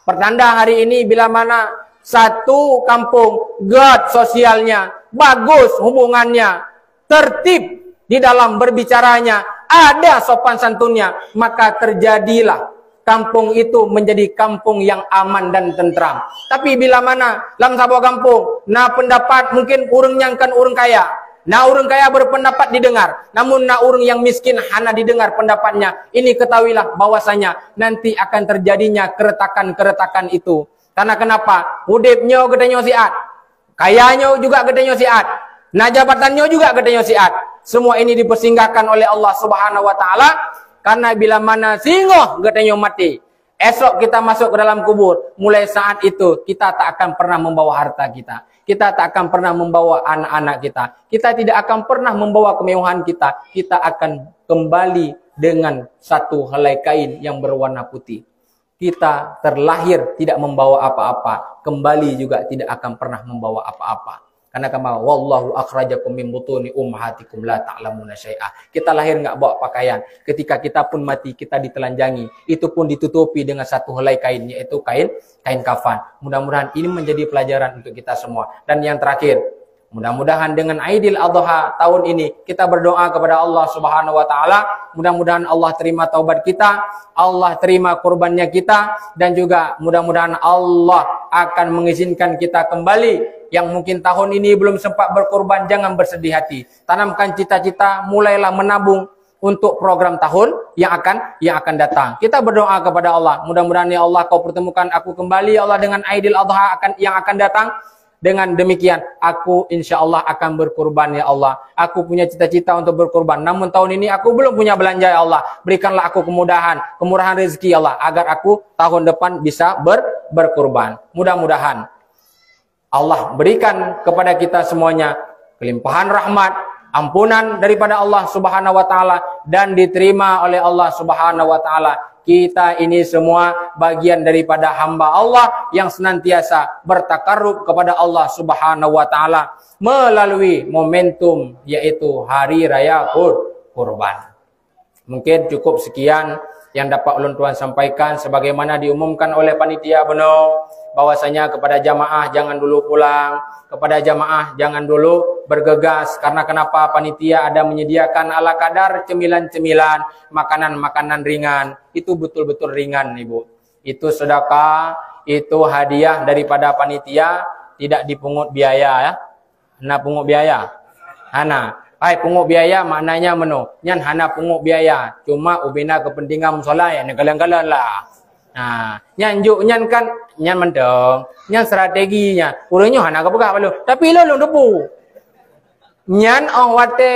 Pertanda hari ini bila mana satu kampung God sosialnya bagus, hubungannya tertib di dalam berbicaranya, ada sopan santunnya, maka terjadilah kampung itu menjadi kampung yang aman dan tentram. Tapi bila mana dalam sebuah kampung, nah pendapat mungkin urang yang kan urang kaya, nah urang kaya berpendapat didengar, namun nah urang yang miskin hana didengar pendapatnya. Ini ketahuilah bahwasanya nanti akan terjadinya keretakan-keretakan itu. Karena kenapa? Udipnya gedenya siat, kayanya juga gedenya siat, nah jabatannya juga gedenya siat. Semua ini dipersinggahkan oleh Allah Subhanahu wa taala. Karena bila mana singoh katanya mati, esok kita masuk ke dalam kubur. Mulai saat itu kita tak akan pernah membawa harta kita. Kita tak akan pernah membawa anak-anak kita. Kita tidak akan pernah membawa kemewahan kita. Kita akan kembali dengan satu helai kain yang berwarna putih. Kita terlahir tidak membawa apa-apa. Kembali juga tidak akan pernah membawa apa-apa. Karena kama wallahu akhrajakum min butuni ummahatikum la ta'lamuna syai'a. Kita lahir enggak bawa pakaian. Ketika kita pun mati kita ditelanjangi. Itu pun ditutupi dengan satu helai kain, yaitu kain kafan. Mudah-mudahan ini menjadi pelajaran untuk kita semua. Dan yang terakhir, mudah-mudahan dengan Aidil Adha tahun ini kita berdoa kepada Allah Subhanahu wa taala, mudah-mudahan Allah terima taubat kita, Allah terima kurbannya kita, dan juga mudah-mudahan Allah akan mengizinkan kita kembali. Yang mungkin tahun ini belum sempat berkurban, jangan bersedih hati. Tanamkan cita-cita, mulailah menabung untuk program tahun yang akan datang. Kita berdoa kepada Allah, mudah-mudahan ya Allah kau pertemukan aku kembali ya Allah dengan Aidil Adha yang akan datang. Dengan demikian, aku insya Allah akan berkurban ya Allah. Aku punya cita-cita untuk berkurban. Namun tahun ini aku belum punya belanja ya Allah. Berikanlah aku kemurahan rezeki ya Allah. Agar aku tahun depan bisa berkurban. Mudah-mudahan Allah berikan kepada kita semuanya kelimpahan rahmat, ampunan daripada Allah Subhanahu wa taala dan diterima oleh Allah Subhanahu wa taala. Kita ini semua bagian daripada hamba Allah yang senantiasa bertakarrub kepada Allah Subhanahu wa taala melalui momentum yaitu hari raya kurban. Mungkin cukup sekian yang dapat ulun tuan sampaikan sebagaimana diumumkan oleh panitia benar. Bahwasanya kepada jamaah jangan dulu pulang, kepada jamaah jangan dulu bergegas. Karena kenapa? Panitia ada menyediakan ala kadar cemilan-cemilan, makanan-makanan ringan. Itu betul-betul ringan Ibu. Itu sedekah, itu hadiah daripada panitia, tidak dipungut biaya ya. Hana pungut biaya. Hana. Pungut biaya maknanya meno. Nyan hana pungut biaya. Cuma ubina kepentingan musola ya galang-galang lah. Nah, nyan juk nyan kan nyan mendong, nyan strateginya. Urangnya hana ke pegak balu. Tapi lo debu. Nyan wate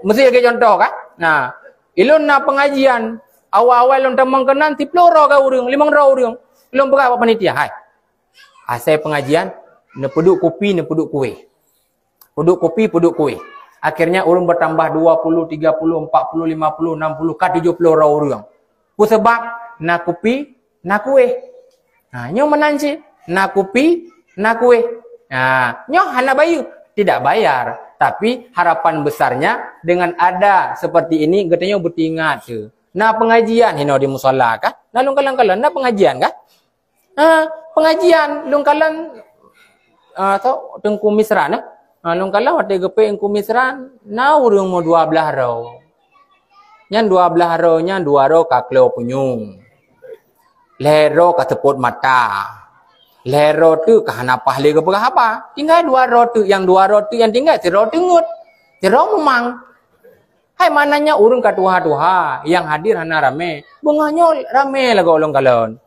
mesti ke contoh kan? Nah, ilun na pengajian awal-awal lo temang kenan tiploro ka urang, 5 urang. Ilun pegak apa panitia? Hai. Asai pengajian ne peduk kopi ne peduk kue. Peduk kopi peduk kue. Akhirnya urang bertambah 20, 30, 40, 50, 60 ka 70 urang. Ku sebab na kopi na kue. Nah, nyo menanci, na kopi, na kue. Nyoh hana bayu, tidak bayar. Tapi harapan besarnya dengan ada seperti ini, katanya bertingat tu. Nah pengajian hino di musola kah? Nah lung kalan nah pengajian kah? Pengajian lung kalan atau tengku misran lung kalan wate gepe engku misran na urung mo 12 ro. Nyan 12 ro nya 2 ro kaklo punyung. Lero kateput mata. Lero tu kahana pahle ke apa? Tinggal 2 ro tu, yang 2 ro tu yang tinggal 0 tengut. 0 memang. Hai mananya urung katuha-tuha yang hadir hana rame. Bunganya rame lah golong kalon.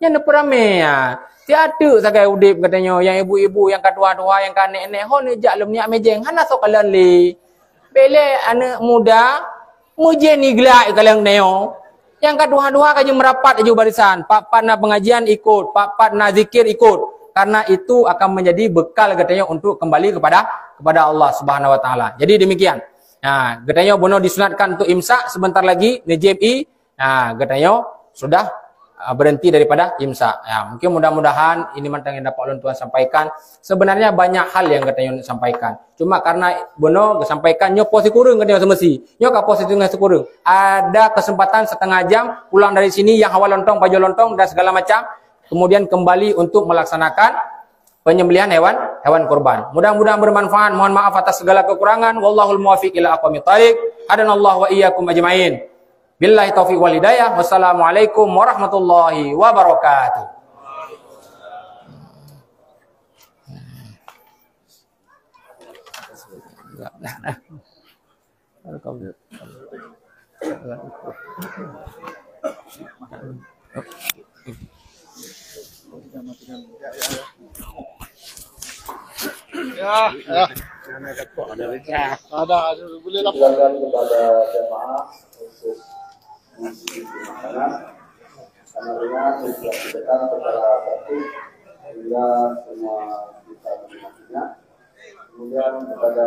Yang nepu rame ya. Tiada sagai udip katanya yang ibu-ibu yang katuha-tuha yang kanek-nek hon jak lem ni amejeng hana sok kalon li. Bele anak muda mujen ni gelak kalon neo. Yang katuha-tuha kaje merapat aja barisan. Pak na pengajian ikut, pak na zikir ikut. Karena itu akan menjadi bekal katanya untuk kembali kepada Allah Subhanahu wa taala. Jadi demikian. Katanya bono disunatkan untuk imsak sebentar lagi NJMI. Katanya sudah berhenti daripada imsak. Mungkin mudah-mudahan ini mantang yang dapat ulun tuan sampaikan. Sebenarnya banyak hal yang katanya sampaikan. Cuma karena bono sampaikan nyo posi kurung katanya semesti. Nyo ka posi tengah kurung. Ada kesempatan setengah jam pulang dari sini yang awal lontong, pajak lontong dan segala macam. Kemudian kembali untuk melaksanakan penyembelihan hewan kurban. Mudah-mudahan bermanfaat. Mohon maaf atas segala kekurangan. Wallahul muwaffiq ila aqwamit thariq. Hadanallahu wa iyyakum ajmain. Billahi taufiq wal hidayah. Wassalamualaikum warahmatullahi wabarakatuh. Ada boleh lapor. Silakan kepada jemaah untuk mengisi makanan. Karena sudah didekat secara tertib sehingga semua bisa menikmatinya. Kemudian kepada